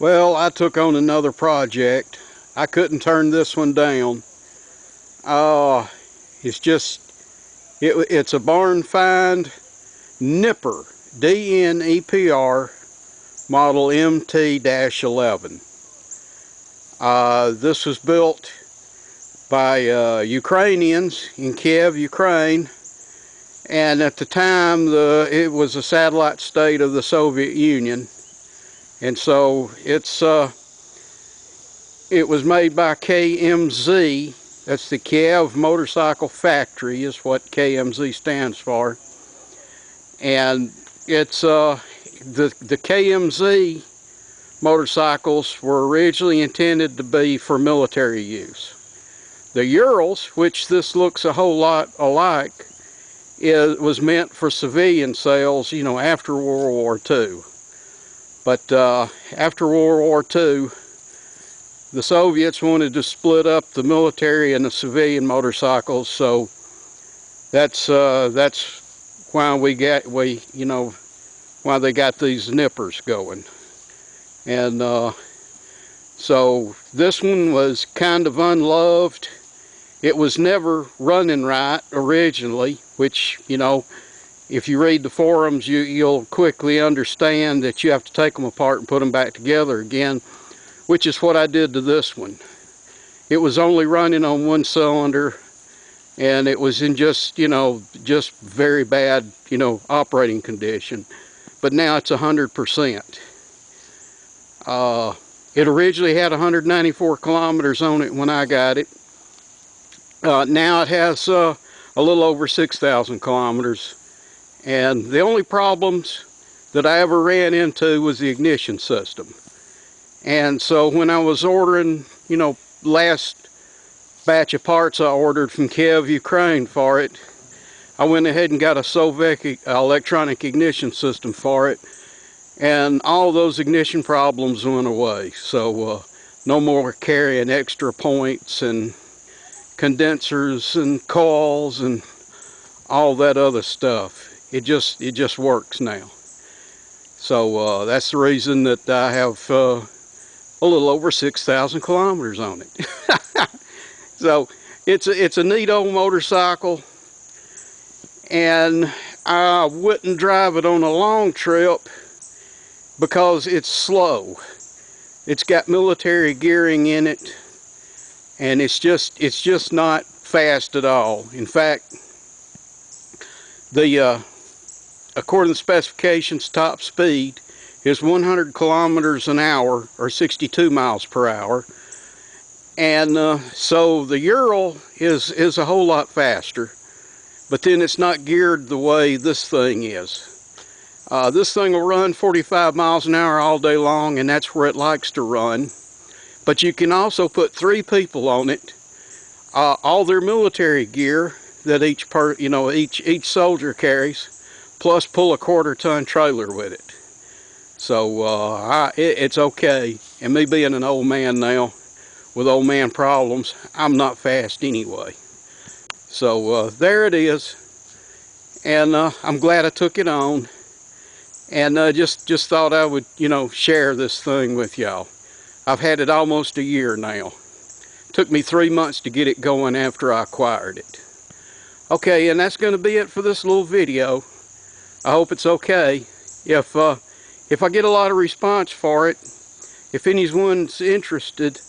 Well, I took on another project. I couldn't turn this one down. It's a barn find Dnepr, D-N-E-P-R, model MT-11. This was built by Ukrainians in Kiev, Ukraine, and at the time it was a satellite state of the Soviet Union. And so it was made by KMZ. That's the Kiev Motorcycle Factory is what KMZ stands for. And it's the KMZ motorcycles were originally intended to be for military use. The Urals, which this looks a whole lot alike, was meant for civilian sales, you know, after World War II. But after World War II, the Soviets wanted to split up the military and the civilian motorcycles, so that's why why they got these Dneprs going. And so this one was kind of unloved. It was never running right originally, which, you know, if you read the forums, you'll quickly understand that you have to take them apart and put them back together again, which is what I did to this one. It was only running on one cylinder, and it was in just very bad, operating condition. But now it's 100%. It originally had 194 kilometers on it when I got it. Now it has a little over 6,000 kilometers. And the only problems that I ever ran into was the ignition system. And so when I was ordering, last batch of parts I ordered from Kiev, Ukraine for it, I went ahead and got a Soviet electronic ignition system for it. And all those ignition problems went away. So no more carrying extra points and condensers and coils and all that other stuff. It just works now. So that's the reason that I have a little over 6,000 kilometers on it. So it's a neat old motorcycle, and I wouldn't drive it on a long trip because it's slow. It's got military gearing in it, and it's just not fast at all. In fact, according to specifications, top speed is 100 kilometers an hour, or 62 miles per hour. And so the Ural is a whole lot faster, but then it's not geared the way this thing is. This thing will run 45 miles an hour all day long, and that's where it likes to run. But you can also put 3 people on it, all their military gear that each soldier carries, plus pull a 1/4-ton trailer with it. So it's okay. And me being an old man now with old man problems, I'm not fast anyway. So there it is, and I'm glad I took it on, and just thought I would share this thing with y'all. I've had it almost a year now. Took me 3 months to get it going after I acquired it. Okay, and that's going to be it for this little video. I hope it's okay. If I get a lot of response for it, if anyone's interested,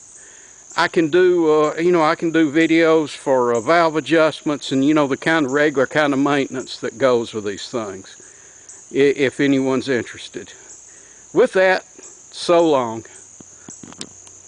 I can do videos for valve adjustments and the kind of regular kind of maintenance that goes with these things, if anyone's interested. With that, so long.